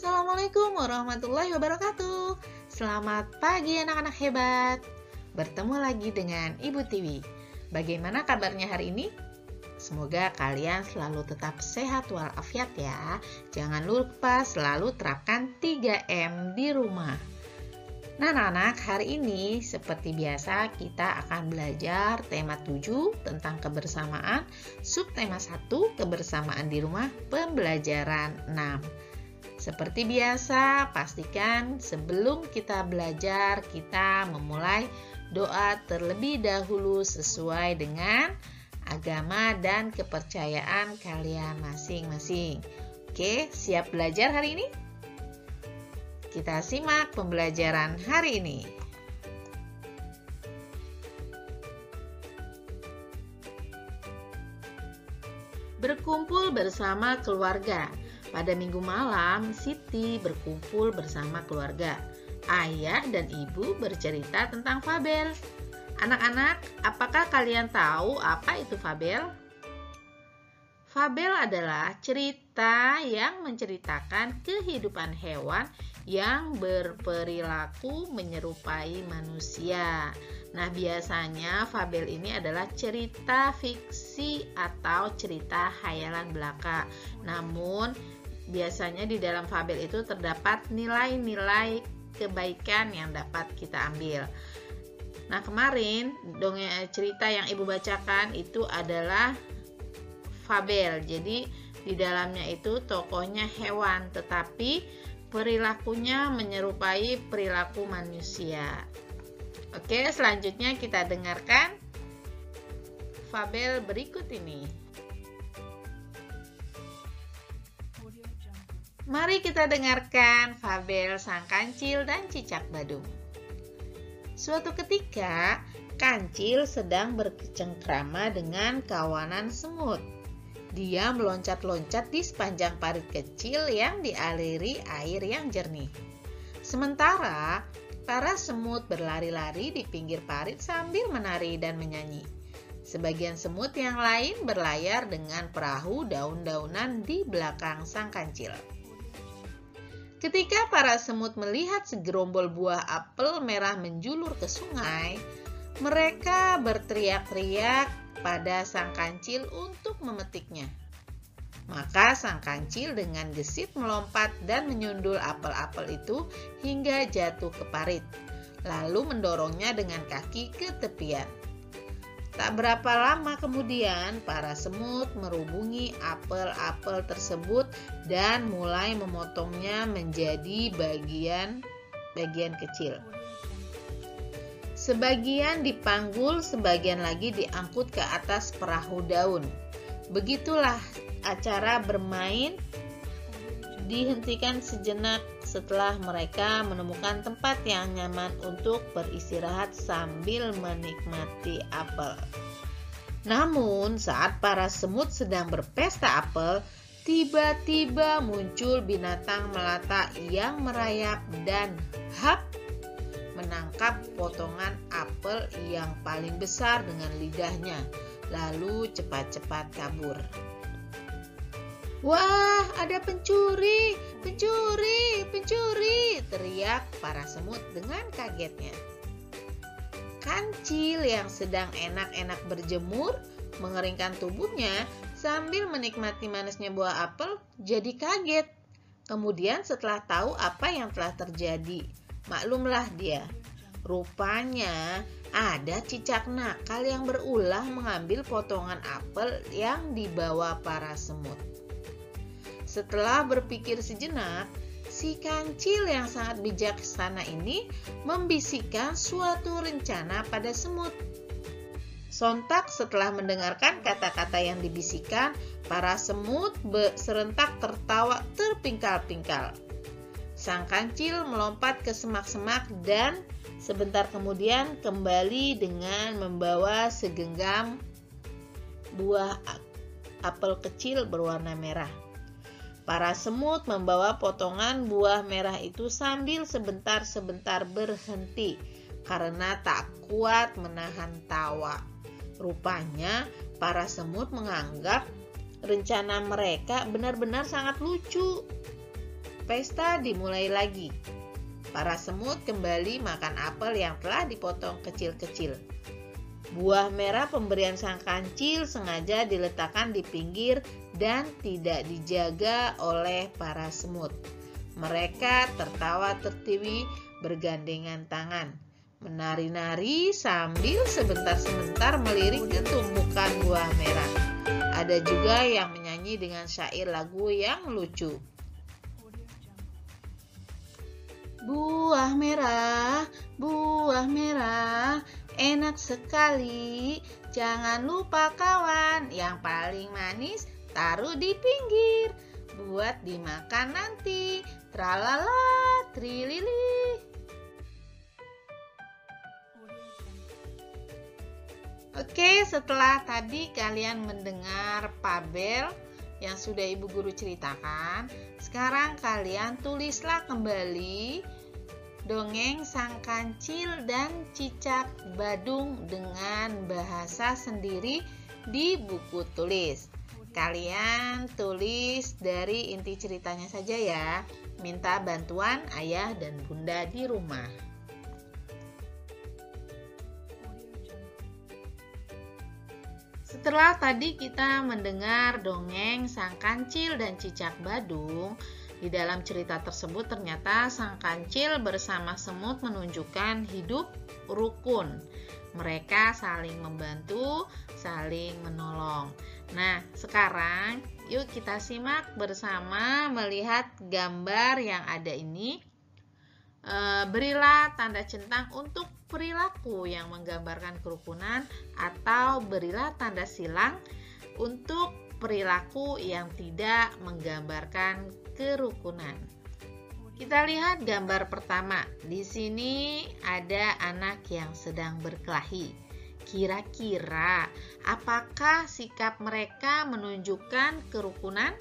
Assalamualaikum warahmatullahi wabarakatuh. Selamat pagi anak-anak hebat. Bertemu lagi dengan Ibu Tiwi. Bagaimana kabarnya hari ini? Semoga kalian selalu tetap sehat walafiat ya. Jangan lupa selalu terapkan 3M di rumah. Nah anak-anak, hari ini seperti biasa kita akan belajar tema 7 tentang kebersamaan, subtema 1 kebersamaan di rumah, pembelajaran 6. Seperti biasa, pastikan sebelum kita belajar, kita memulai doa terlebih dahulu sesuai dengan agama dan kepercayaan kalian masing-masing. Oke, siap belajar hari ini? Kita simak pembelajaran hari ini. Berkumpul bersama keluarga. Pada minggu malam, Siti berkumpul bersama keluarga. Ayah dan ibu bercerita tentang fabel. Anak-anak, apakah kalian tahu apa itu fabel? Fabel adalah cerita yang menceritakan kehidupan hewan yang berperilaku menyerupai manusia. Nah, biasanya fabel ini adalah cerita fiksi atau cerita khayalan belaka. Namun, biasanya di dalam fabel itu terdapat nilai-nilai kebaikan yang dapat kita ambil. Nah, kemarin cerita yang Ibu bacakan itu adalah fabel. Jadi, di dalamnya itu tokohnya hewan, tetapi perilakunya menyerupai perilaku manusia. Oke, selanjutnya kita dengarkan fabel berikut ini. Mari kita dengarkan fabel Sang Kancil dan Cicak Badung. Suatu ketika, Kancil sedang bercengkrama dengan kawanan semut. Dia meloncat-loncat di sepanjang parit kecil yang dialiri air yang jernih. Sementara, para semut berlari-lari di pinggir parit sambil menari dan menyanyi. Sebagian semut yang lain berlayar dengan perahu daun-daunan di belakang Sang Kancil. Ketika para semut melihat segerombol buah apel merah menjulur ke sungai, mereka berteriak-teriak pada Sang Kancil untuk memetiknya. Maka Sang Kancil dengan gesit melompat dan menyundul apel-apel itu hingga jatuh ke parit, lalu mendorongnya dengan kaki ke tepian. Tak berapa lama kemudian, para semut merubungi apel-apel tersebut dan mulai memotongnya menjadi bagian kecil. Sebagian dipanggul, sebagian lagi diangkut ke atas perahu daun. Begitulah acara bermain dihentikan sejenak setelah mereka menemukan tempat yang nyaman untuk beristirahat sambil menikmati apel. Namun, saat para semut sedang berpesta apel, tiba-tiba muncul binatang melata yang merayap dan menangkap potongan apel yang paling besar dengan lidahnya, lalu cepat-cepat kabur. "Wah, ada pencuri, pencuri, pencuri!" teriak para semut dengan kagetnya. Kancil yang sedang enak-enak berjemur, mengeringkan tubuhnya sambil menikmati manisnya buah apel, jadi kaget. Kemudian setelah tahu apa yang telah terjadi, maklumlah dia. Rupanya ada cicak nakal yang berulah mengambil potongan apel yang dibawa para semut. Setelah berpikir sejenak, si Kancil yang sangat bijaksana ini membisikkan suatu rencana pada semut. Sontak setelah mendengarkan kata-kata yang dibisikkan, para semut serentak tertawa terpingkal-pingkal. Sang Kancil melompat ke semak-semak dan sebentar kemudian kembali dengan membawa segenggam buah apel kecil berwarna merah. Para semut membawa potongan buah merah itu sambil sebentar-sebentar berhenti karena tak kuat menahan tawa. Rupanya para semut menganggap rencana mereka benar-benar sangat lucu. Pesta dimulai lagi. Para semut kembali makan apel yang telah dipotong kecil-kecil. Buah merah pemberian sang kancil sengaja diletakkan di pinggir dan tidak dijaga oleh para semut. Mereka tertawa tertiwi bergandengan tangan, menari-nari sambil sebentar-sebentar melirik ke tumpukan buah merah. Ada juga yang menyanyi dengan syair lagu yang lucu. Buah merah, enak sekali. Jangan lupa kawan, yang paling manis taruh di pinggir. Buat dimakan nanti. Tralala, trilili. Oke, setelah tadi kalian mendengar fabel yang sudah Ibu Guru ceritakan, sekarang kalian tulislah kembali dongeng Sang Kancil dan Cicak Badung dengan bahasa sendiri di buku tulis. Kalian tulis dari inti ceritanya saja ya. Minta bantuan ayah dan bunda di rumah. Setelah tadi kita mendengar dongeng Sang Kancil dan Cicak Badung, di dalam cerita tersebut ternyata Sang Kancil bersama semut menunjukkan hidup rukun. Mereka saling membantu, saling menolong. Nah, sekarang yuk kita simak bersama melihat gambar yang ada ini. Berilah tanda centang untuk perilaku yang menggambarkan kerukunan atau berilah tanda silang untuk perilaku yang tidak menggambarkan kerukunan. Kita lihat gambar pertama. Di sini ada anak yang sedang berkelahi. Kira-kira apakah sikap mereka menunjukkan kerukunan?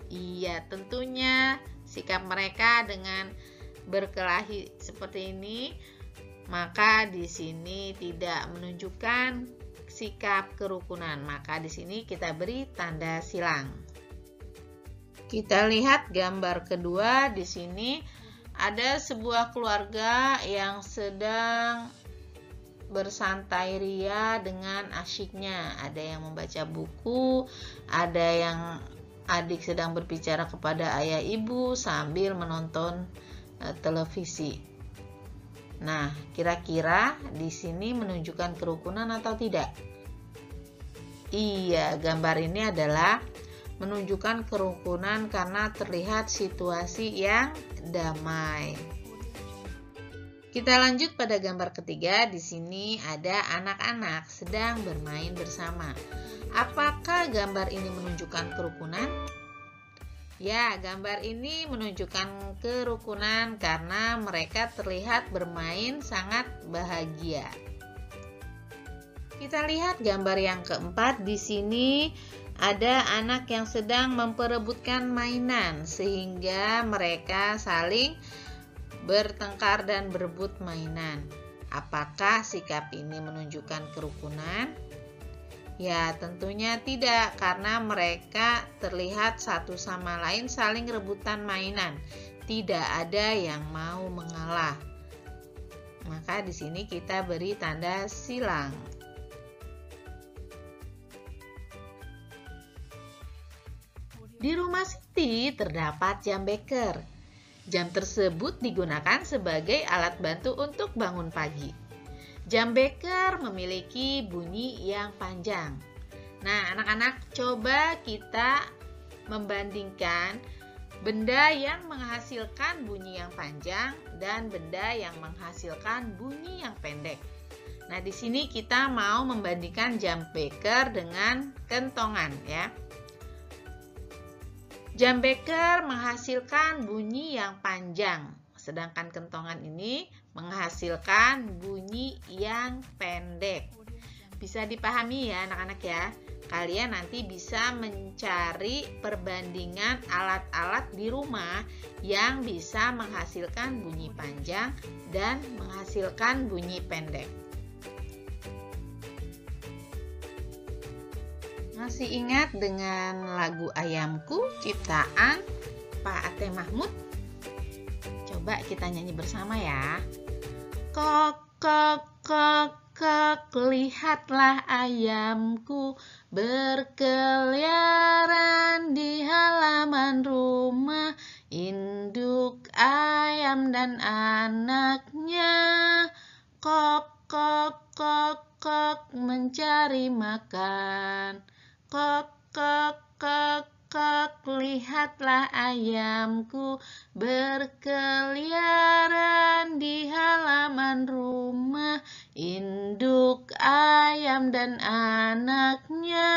Iya, tentunya sikap mereka dengan berkelahi seperti ini, maka di sini tidak menunjukkan sikap kerukunan. Maka di sini kita beri tanda silang. Kita lihat gambar kedua. Di sini ada sebuah keluarga yang sedang bersantai ria dengan asyiknya. Ada yang membaca buku, ada yang adik sedang berbicara kepada ayah ibu sambil menonton televisi. Nah, kira-kira di sini menunjukkan kerukunan atau tidak? Iya, gambar ini adalah menunjukkan kerukunan karena terlihat situasi yang damai. Kita lanjut pada gambar ketiga. Di sini ada anak-anak sedang bermain bersama. Apakah gambar ini menunjukkan kerukunan? Ya, gambar ini menunjukkan kerukunan karena mereka terlihat bermain sangat bahagia. Kita lihat gambar yang keempat. Di sini ada anak yang sedang memperebutkan mainan sehingga mereka saling bertengkar dan berebut mainan. Apakah sikap ini menunjukkan kerukunan? Ya, tentunya tidak, karena mereka terlihat satu sama lain saling rebutan mainan. Tidak ada yang mau mengalah. Maka di sini kita beri tanda silang. Di rumah Siti terdapat jam beker. Jam tersebut digunakan sebagai alat bantu untuk bangun pagi. Jam beker memiliki bunyi yang panjang. Nah, anak-anak, coba kita membandingkan benda yang menghasilkan bunyi yang panjang dan benda yang menghasilkan bunyi yang pendek. Nah, di sini kita mau membandingkan jam beker dengan kentongan ya. Jam beker menghasilkan bunyi yang panjang, sedangkan kentongan ini menghasilkan bunyi yang pendek. Bisa dipahami ya anak-anak ya. Kalian nanti bisa mencari perbandingan alat-alat di rumah yang bisa menghasilkan bunyi panjang dan menghasilkan bunyi pendek. Masih ingat dengan lagu Ayamku ciptaan Pak Ate Mahmud? Coba kita nyanyi bersama ya. Kok, kok, kok, kok, lihatlah ayamku berkeliaran di halaman rumah. Induk ayam dan anaknya. Kok, kok, kok, kok, mencari makan. Kok, kok, kok, kok, lihatlah ayamku berkeliaran di halaman rumah. Induk ayam dan anaknya.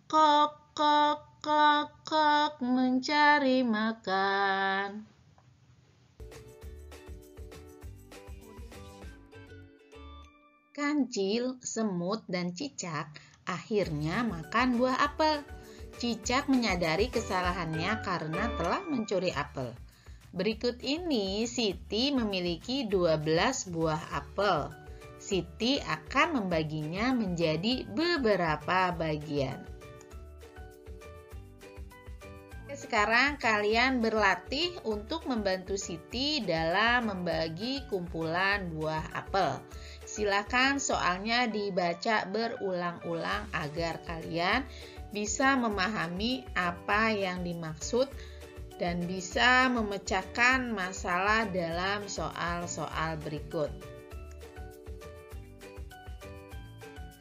Kok, kok, kok, kok, mencari makan. Kancil, semut, dan cicak akhirnya makan buah apel. Cicak menyadari kesalahannya karena telah mencuri apel. Berikut ini Siti memiliki 12 buah apel. Siti akan membaginya menjadi beberapa bagian. Sekarang kalian berlatih untuk membantu Siti dalam membagi kumpulan buah apel. Silakan soalnya dibaca berulang-ulang agar kalian bisa memahami apa yang dimaksud dan bisa memecahkan masalah dalam soal-soal berikut.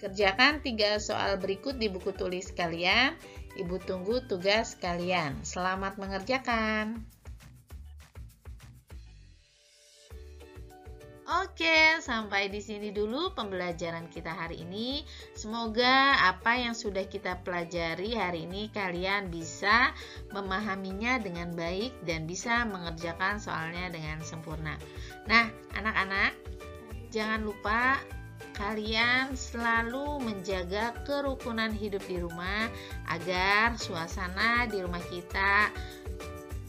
Kerjakan 3 soal berikut di buku tulis kalian. Ibu tunggu tugas kalian. Selamat mengerjakan. Oke, sampai di sini dulu pembelajaran kita hari ini. Semoga apa yang sudah kita pelajari hari ini kalian bisa memahaminya dengan baik dan bisa mengerjakan soalnya dengan sempurna. Nah, anak-anak, jangan lupa kalian selalu menjaga kerukunan hidup di rumah agar suasana di rumah kita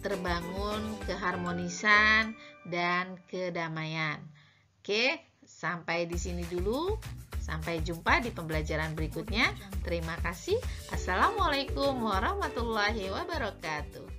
terbangun keharmonisan dan kedamaian. Oke, sampai di sini dulu. Sampai jumpa di pembelajaran berikutnya. Terima kasih. Assalamualaikum warahmatullahi wabarakatuh.